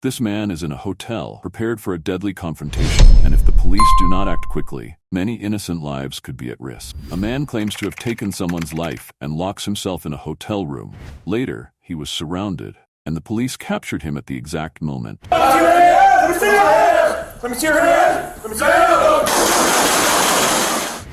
This man is in a hotel, prepared for a deadly confrontation, and if the police do not act quickly, many innocent lives could be at risk. A man claims to have taken someone's life and locks himself in a hotel room. Later, he was surrounded, and the police captured him at the exact moment. Let me see your hands! Let me see your hands! Let me see your hands!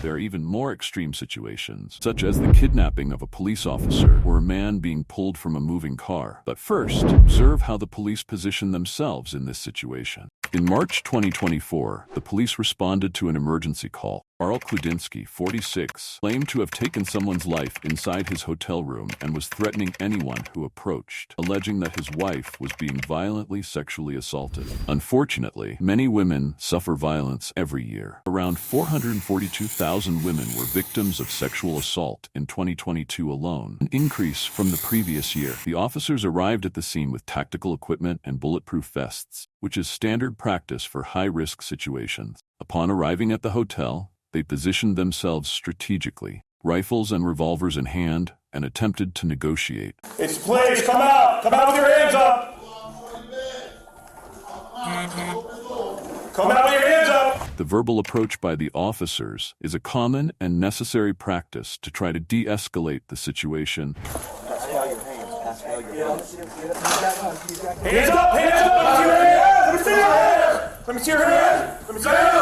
There are even more extreme situations, such as the kidnapping of a police officer or a man being pulled from a moving car. But first, observe how the police position themselves in this situation. In March 2024, the police responded to an emergency call. Karl Kludinsky, 46, claimed to have taken someone's life inside his hotel room and was threatening anyone who approached, alleging that his wife was being violently sexually assaulted. Unfortunately, many women suffer violence every year. Around 442,000 women were victims of sexual assault in 2022 alone, an increase from the previous year. The officers arrived at the scene with tactical equipment and bulletproof vests, which is standard practice for high-risk situations. Upon arriving at the hotel, they positioned themselves strategically, rifles and revolvers in hand, and attempted to negotiate. It's please, come out! Come out with your hands up! Come out with your hands up! The verbal approach by the officers is a common and necessary practice to try to de-escalate the situation. Hands up! Hands up! Let me see your hands! Let me see your hands! Let me see your hands!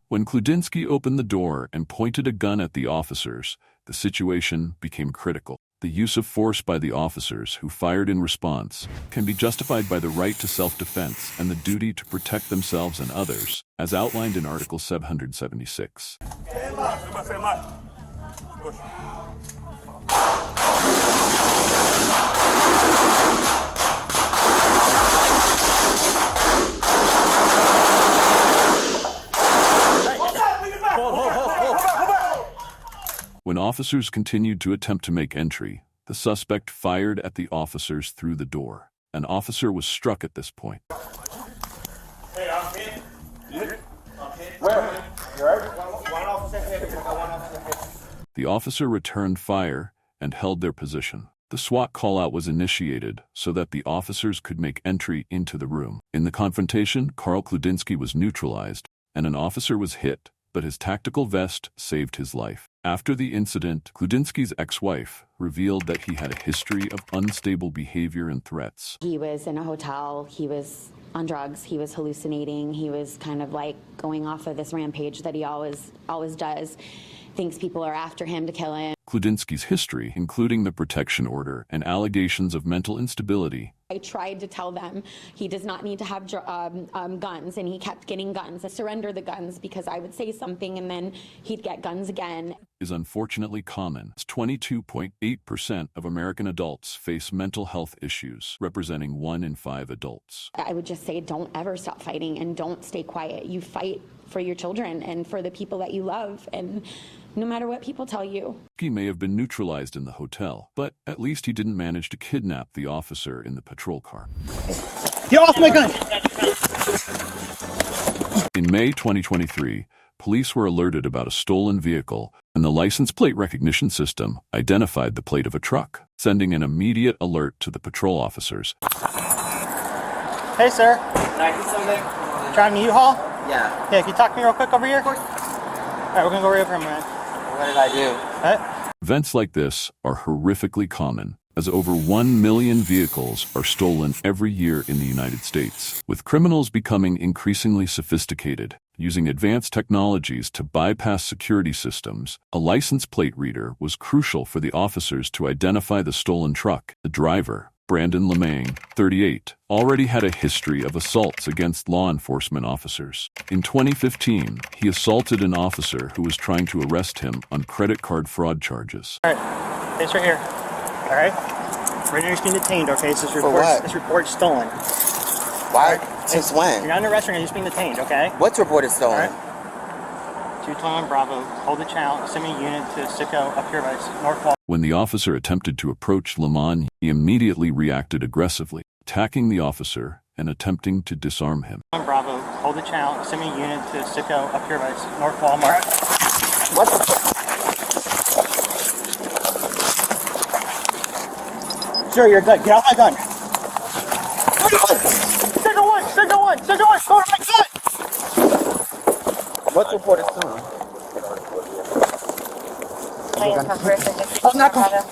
When Kludinsky opened the door and pointed a gun at the officers, the situation became critical. The use of force by the officers who fired in response can be justified by the right to self-defense and the duty to protect themselves and others, as outlined in Article 776. When officers continued to attempt to make entry, the suspect fired at the officers through the door. An officer was struck at this point. Hey, I'm hit. Where? You alright? One officer hit. The officer returned fire and held their position. The SWAT call-out was initiated so that the officers could make entry into the room. In the confrontation, Karl Kludinsky was neutralized, and an officer was hit, but his tactical vest saved his life. After the incident, Kludinsky's ex-wife revealed that he had a history of unstable behavior and threats. He was in a hotel, he was on drugs, he was hallucinating, he was kind of like going off of this rampage that he always does. Thinks people are after him to kill him. Kludinsky's history, including the protection order and allegations of mental instability. I tried to tell them he does not need to have guns, and he kept getting guns. I surrender the guns because I would say something and then he'd get guns again. Is unfortunately common. 22.8% of American adults face mental health issues, representing 1 in 5 adults. I would just say don't ever stop fighting and don't stay quiet. You fight for your children and for the people that you love, and no matter what people tell you. He may have been neutralized in the hotel, but at least he didn't manage to kidnap the officer in the patrol car. Get off my gun! In May 2023, police were alerted about a stolen vehicle, and the license plate recognition system identified the plate of a truck, sending an immediate alert to the patrol officers. Hey, sir. Can I get something? Driving to U-Haul? Yeah. Yeah, can you talk to me real quick over here? Of course. All right, we're going to go right over here, man. What did I do? What? Events like this are horrifically common, as over 1 million vehicles are stolen every year in the United States, with criminals becoming increasingly sophisticated. Using advanced technologies to bypass security systems, a license plate reader was crucial for the officers to identify the stolen truck. The driver, Brandon Lemang, 38, already had a history of assaults against law enforcement officers. In 2015, he assaulted an officer who was trying to arrest him on credit card fraud charges. All right, this right here. All right? Right now you're being detained, okay? So this report's stolen. Why? Since when? You're not in a restaurant, you're just being detained, okay? What's reported stolen? All right. 221 Bravo, hold the channel, send me a unit to Sicko up here by North Wall. When the officer attempted to approach Lemang, he immediately reacted aggressively, attacking the officer and attempting to disarm him. Bravo, hold the channel, send me a unit to Sicko up here by North Walmart. What the Sir, you're good. Get off my gun. Signal one. Signal one. Signal one. Go to my gun. What's report is soon? I'm not going.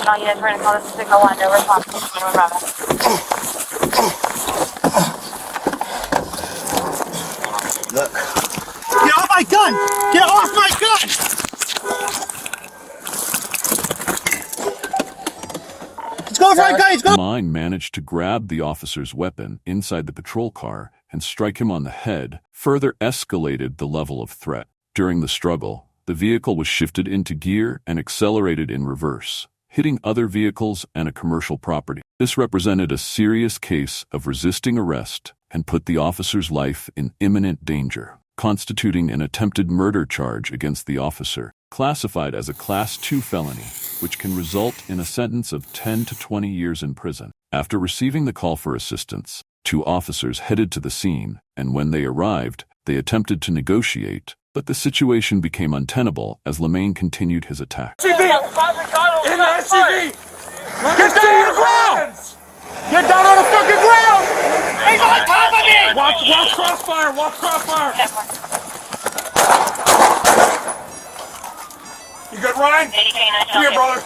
All units, we're going to call this signal 1, no response. Look. Get off my gun! Get off my gun! Let's go for my gun! Let's go! Mine managed to grab the officer's weapon inside the patrol car and strike him on the head, further escalated the level of threat. During the struggle, the vehicle was shifted into gear and accelerated in reverse, hitting other vehicles and a commercial property. This represented a serious case of resisting arrest and put the officer's life in imminent danger, constituting an attempted murder charge against the officer, classified as a Class 2 felony, which can result in a sentence of 10 to 20 years in prison. After receiving the call for assistance, 2 officers headed to the scene, and when they arrived, they attempted to negotiate, but the situation became untenable as Lemaine continued his attack. In the SUV! Get down on the ground! Get down on the fucking ground! He's on top of me! Watch crossfire! Watch crossfire! You good, Ryan? Come here, brother.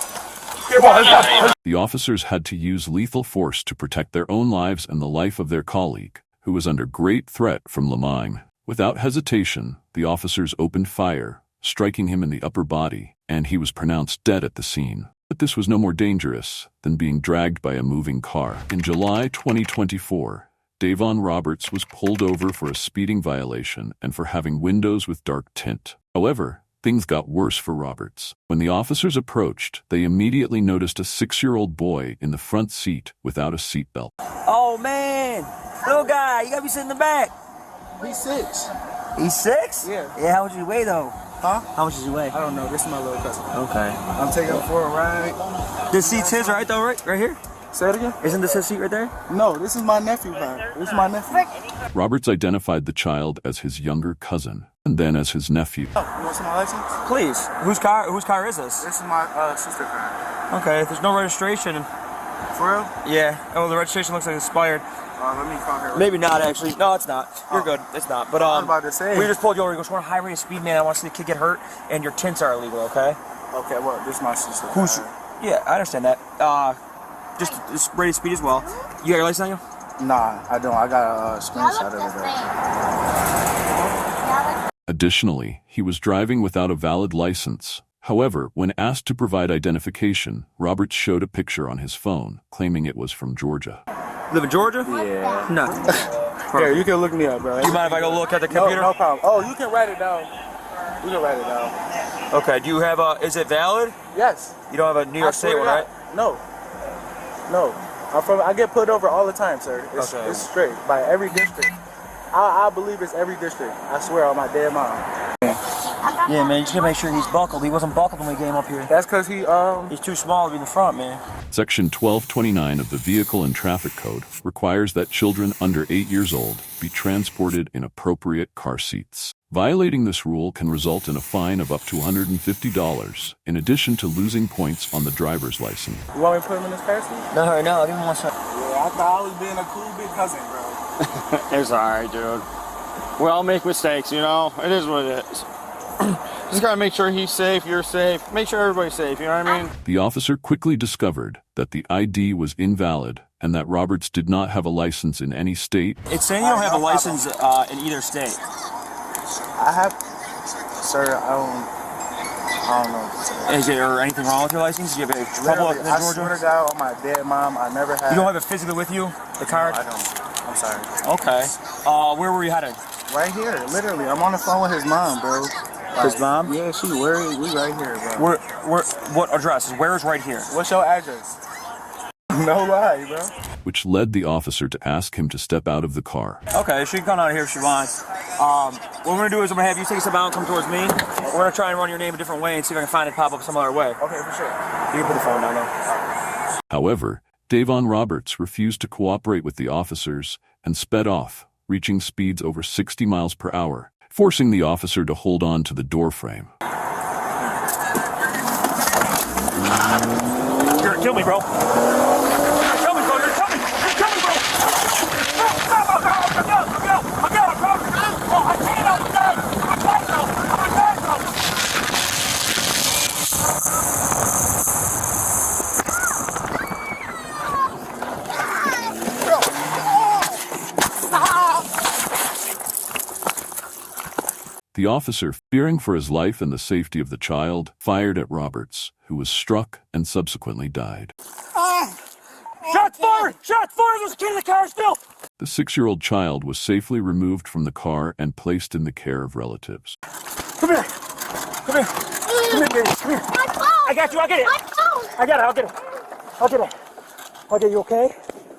Here, brother. The officers had to use lethal force to protect their own lives and the life of their colleague, who was under great threat from Lemaine. Without hesitation, the officers opened fire, striking him in the upper body, and he was pronounced dead at the scene. But this was no more dangerous than being dragged by a moving car. In July 2024, Davon Roberts was pulled over for a speeding violation and for having windows with dark tint. However, things got worse for Roberts. When the officers approached, they immediately noticed a 6-year-old boy in the front seat without a seatbelt. Oh man, little guy, you gotta be sitting in the back. He's 6. He's 6? Yeah. Yeah, how much does he weigh though? Huh? How much does he weigh? I don't know. This is my little cousin. Okay. I'm taking him for a ride. This seat's his, right though, right here? Say it again? Isn't this his seat right there? No, this is my nephew, man. This is my nephew. Roberts identified the child as his younger cousin, and then as his nephew. Oh, you want some of my license? Please. Whose car is this? This is my sister car. Okay, there's no registration. For real? Yeah. Oh, the registration looks like it's expired. Let me call her. Maybe not actually. No, it's not. You're good. It's not. But I was about to say. we just pulled you over. He goes, we're on a high rate of speed, man. I want to see the kid get hurt, and your tints are illegal. Okay. Okay, well, this is my sister. Who's? Yeah, I understand that. Just rate of speed as well. You got your license on you? Nah, I don't. I got a screenshot of it. Additionally, he was driving without a valid license. However, when asked to provide identification, Roberts showed a picture on his phone, claiming it was from Georgia. Live in Georgia? Yeah. No. Here, you can look me up, bro. Do you mind if I go look at the computer? No problem. Oh, you can write it down. You can write it down. Okay, do you have is it valid? Yes. You don't have a New York State one, right? No. No. I get put over all the time, sir. Okay. It's straight by every district. I believe it's every district. I swear on my dead mom. Yeah, man, you just gotta make sure he's buckled. He wasn't buckled when we came up here. That's because he's too small to be in the front, man. Section 1229 of the Vehicle and Traffic Code requires that children under 8 years old be transported in appropriate car seats. Violating this rule can result in a fine of up to $150, in addition to losing points on the driver's license. You want me to put him in his car seat? No, give him one second. Yeah, I thought I was being a cool big cousin, bro. It's alright, dude. We all make mistakes, you know? It is what it is. Just gotta make sure he's safe, you're safe. Make sure everybody's safe, you know what I mean? The officer quickly discovered that the ID was invalid and that Roberts did not have a license in any state. It's saying you don't have a license in either state. I have, sir, I don't know. Is there anything wrong with your license? Do you have a trouble in Georgia? I swear to God, on my dead mom, I never had. You don't have it physically with you? The card? No, I don't. I'm sorry. Okay. Where were you headed? Right here, literally. I'm on the phone with his mom, bro. His mom? Yeah, we right here, bro. What address? Where is right here? What's your address? No lie, bro. Which led the officer to ask him to step out of the car. Okay, she can come out of here if she wants. What we're gonna do is I'm gonna have you take a step out and come towards me. We're gonna try and run your name a different way and see if I can find it pop up some other way. Okay, for sure. You can put the phone down though. However, Davon Roberts refused to cooperate with the officers and sped off, reaching speeds over 60 miles per hour, forcing the officer to hold on to the door frame. You're gonna kill me, bro. You're gonna kill me, bro. You're gonna kill me. You're killing me, bro. The officer, fearing for his life and the safety of the child, fired at Roberts, who was struck and subsequently died. Shots fired! Shots fired! There's a kid in the car still! The 6-year-old child was safely removed from the car and placed in the care of relatives. Come here! Come here! Come here, baby! Come here! I got you! I'll get it! I got it! I'll get it! I'll get it! I'll get you, okay?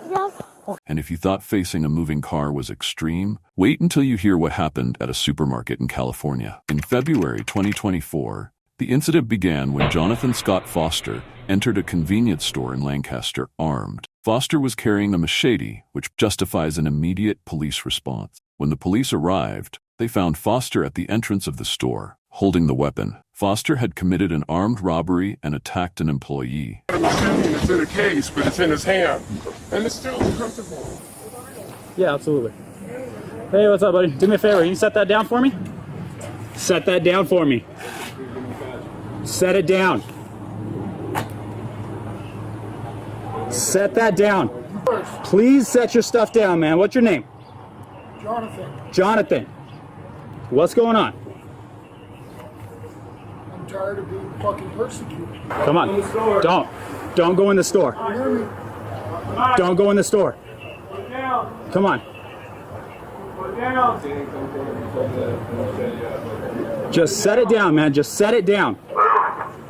Yes. And if you thought facing a moving car was extreme, wait until you hear what happened at a supermarket in California. In February 2024, the incident began when Jonathan Scott Foster entered a convenience store in Lancaster armed. Foster was carrying a machete, which justifies an immediate police response. When the police arrived, they found Foster at the entrance of the store, holding the weapon. Foster had committed an armed robbery and attacked an employee. It's in a case, but it's in his hand. And it's still uncomfortable. Yeah, absolutely. Hey, what's up, buddy? Do me a favor. Can you set that down for me? Set that down for me. Set it down. Set that down. Please set your stuff down, man. What's your name? Jonathan. Jonathan. What's going on? I'm tired of being fucking persecuted. Come on. Don't go in the store. Don't go in the store. Come on. Just set it down, man. Just set it down.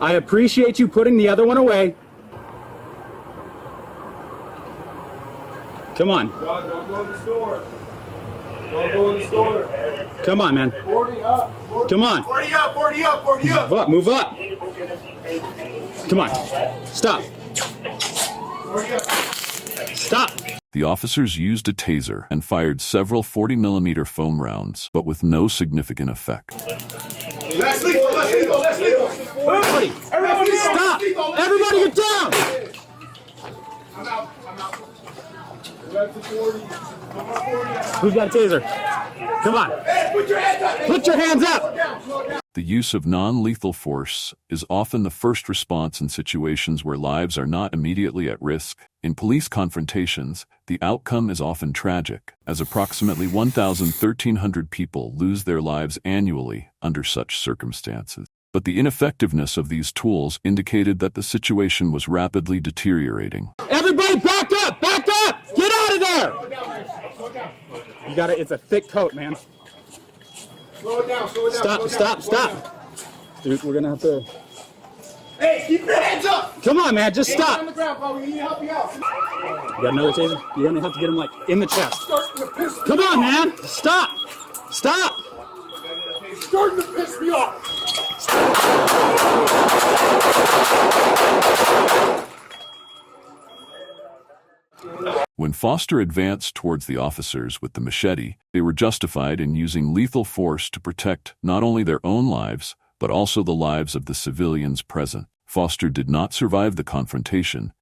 I appreciate you putting the other one away. Come on. Don't go in the store. Don't go in the store. Come on, man. 40 up. 40, Come on. 40 up, 40 up, 40 up. Move up, move up. Come on. Stop. 40 up. Stop. The officers used a taser and fired several 40mm foam rounds, but with no significant effect. Let's legal, let's legal, let's legal. Everybody, stop. Everybody get down. I'm out, I'm out. That's the 40. Who's got a taser? Come on. Hey, put your hands up. Put your hands up. The use of non-lethal force is often the first response in situations where lives are not immediately at risk. In police confrontations, the outcome is often tragic, as approximately 1,300 people lose their lives annually under such circumstances. But the ineffectiveness of these tools indicated that the situation was rapidly deteriorating. Everybody back up! Back up! Get out of there! You got it. It's a thick coat, man. Slow it down, slow it down. Stop. Dude, we're gonna have to... Hey, keep your hands up. Come on, man. Just stop. On the ground, Paul. We need to help you out. You got another taser? You're gonna have to get him, like, in the chest. Starting to piss me Come on, man. Stop. Starting to piss me off. When Foster advanced towards the officers with the machete, they were justified in using lethal force to protect not only their own lives, but also the lives of the civilians present. Foster did not survive the confrontation.